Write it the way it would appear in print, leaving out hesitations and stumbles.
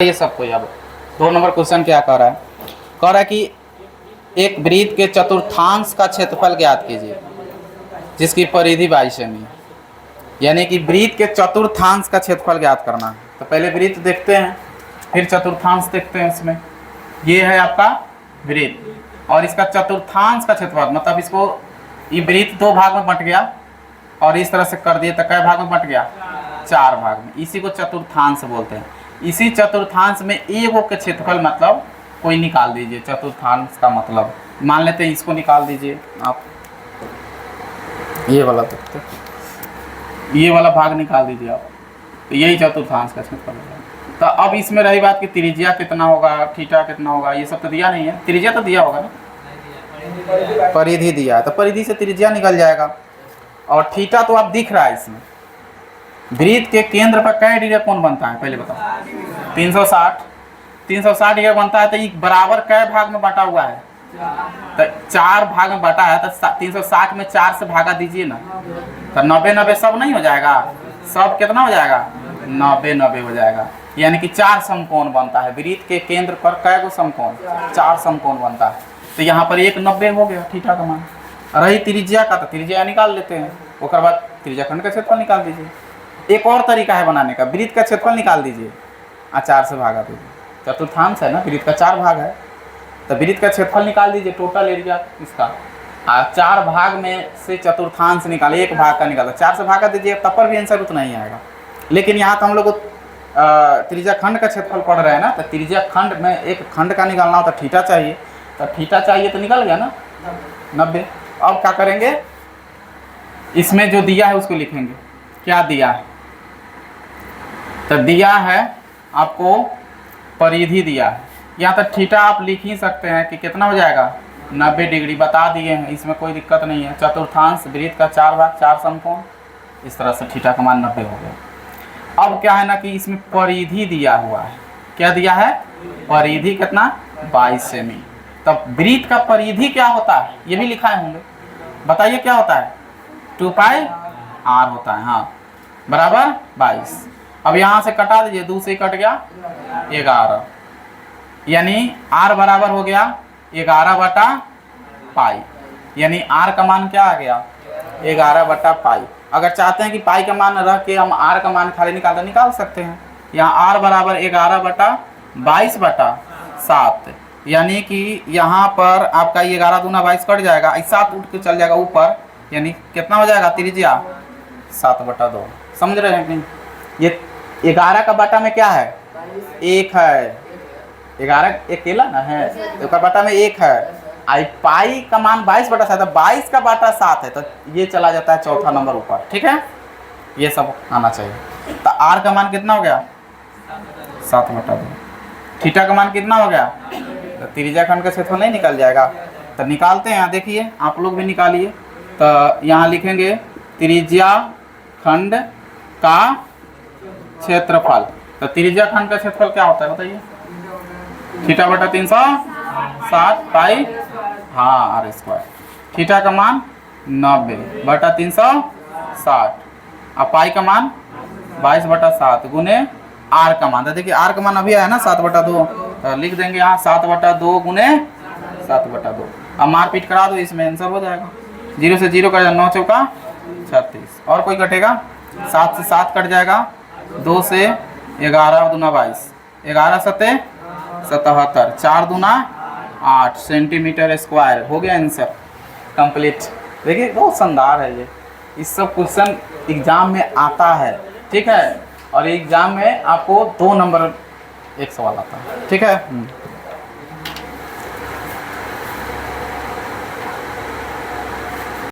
ये सब कोई। अब 2 नंबर क्वेश्चन क्या कह रहा है? कह रहा है कि एक वृत्त के चतुर्थांश का क्षेत्रफल ज्ञात कीजिए जिसकी परिधि 22 सेमी है। यानी कि वृत्त के चतुर्थांश का क्षेत्रफल ज्ञात करना है। तो पहले वृत्त देखते हैं, फिर चतुर्थांश देखते हैं। इसमें ये है आपका वृत्त और इसका चतुर्थांश का क्षेत्रफल, मतलब इसको ये वृत्त 2 भाग में बंट गया और इस तरह से कर दिए तो कै भाग में बंट गया? 4 भाग में। इसी को चतुर्थांश बोलते हैं। इसी चतुर्थांश में एगो के क्षेत्रफल मतलब कोई निकाल दीजिए। चतुर्थांश का मतलब मान लेते हैं इसको निकाल दीजिए आप, ये वाला देखते, ये वाला भाग निकाल दीजिए आप, तो यही चतुर्थांश का क्षेत्रफल है। तो अब इसमें रही बात कि त्रिज्या कितना होगा, थीटा कितना होगा, ये सब तो दिया नहीं है। त्रिज्या तो दिया होगा ना, परिधि दिया है, तो परिधि से त्रिज्या निकल जाएगा। और थीटा तो आप दिख रहा है इसमें। वृत्त के केंद्र पर कै डिग्री कोण बनता है पहले बताओ? 360 डिग्री बनता है। तो ये बराबर कै भाग में बटा हुआ है? तो 4 भाग में बटा है। तो 360 में 4 से भागा दीजिए ना, तो 90-90 सब नहीं हो जाएगा? सब कितना हो जाएगा? 90-90 हो जाएगा। यानी कि 4 समकोण बनता है। वृत्त के केंद्र पर कै गो समकोण? 4 समकोण बनता है। तो यहाँ पर 190 हो गया थीटा का मान। रही त्रिज्या का, तो त्रिज्या निकाल लेते हैं। उसके बाद त्रिज्या खंड का क्षेत्रफल निकाल दीजिए। एक और तरीका है बनाने का, वृत्त का क्षेत्रफल निकाल दीजिए, 4 से भागा दीजिए। चतुर्थांश है ना, वृत्त का 4 भाग है, तो वृत्त का क्षेत्रफल निकाल दीजिए, टोटल एरिया इसका। 4 भाग में से चतुर्थांश निकाले, 1 भाग का निकाला, 4 से भागा दीजिए, तब पर भी आंसर उतना ही आएगा। लेकिन यहाँ तो हम लोग त्रिज्या खंड का क्षेत्रफल पढ़ रहे हैं ना, तो त्रिज्या खंड में एक खंड का निकालना हो तो थीटा चाहिए, तो थीटा चाहिए तो निकल गया ना 90। अब क्या करेंगे, इसमें जो दिया है उसको लिखेंगे। क्या दिया है? तो दिया है आपको परिधि दिया है। यहाँ तक थीटा आप लिख ही सकते हैं कि कितना हो जाएगा? 90 डिग्री बता दिए हैं, इसमें कोई दिक्कत नहीं है। चतुर्थांश वृत्त का 4 भाग 4 समकोण, इस तरह से थीटा का मान 90 हो गया। अब क्या है ना कि इसमें परिधि दिया हुआ है। क्या दिया है? परिधि कितना? 22 सेमी। तब वृत्त का परिधि क्या होता है ये भी लिखाए होंगे, बताइए क्या होता है? 2πr होता है, हाँ, बराबर 22। अब यहाँ से कटा दीजिए, 2 से कट गया 11, यानी r बराबर हो गया 11/π। यानी r का मान क्या आ गया? 11/π। अगर चाहते हैं कि पाई का मान रख के हम r का मान खाली निकाल सकते हैं। यहाँ r बराबर 11/22/7, यानी कि यहाँ पर आपका 11 दूना 22 कट जाएगा, 7 उठ के चल जाएगा ऊपर, यानी कितना हो जाएगा त्रिज्या? 7/2। समझ रहे हैं कि ये 11 का बाटा में क्या है? 1 है। 11 अकेला ना है, तो बाटा में 1 है। आई पाई का मान 22/7 है, 22 का बाटा 7 है, तो ये चला जाता है चौथा नंबर ऊपर। ठीक है, ये सब आना चाहिए। तो r का मान कितना हो गया? 7/2। थीटा का मान कितना हो गया? तो त्रिज्या खंड का क्षेत्रफल नहीं निकल जाएगा? तो निकालते हैं, देखिए आप लोग भी निकालिए। तो यहाँ लिखेंगे त्रिज्या खंड का क्षेत्रफल। तो त्रिज्या खंड का क्षेत्रफल क्या होता है बताइए? θ/360 पाई, हाँ, r²। थीटा का मान 90/360 और पाई का मान 22/7 गुने r का मान। तो देखिए r का मान अभी आया ना 7/2, तो लिख देंगे यहाँ 7/2 गुने 7/2। अब मारपीट करा दो, इसमें आंसर हो जाएगा। 0 से 0 कट जाएगा, 9 चौका 36। और कोई कटेगा? 7 से 7 कट जाएगा, 2 से 11 दूना 22, 11 सते 77, 4 दूना 8 सेंटीमीटर स्क्वायर। हो गया आंसर कंप्लीट। देखिए बहुत शानदार है ये। इस सब क्वेश्चन एग्जाम में आता है, ठीक है, और एग्जाम में आपको 2 नंबर एक सवाल आता है। ठीक है।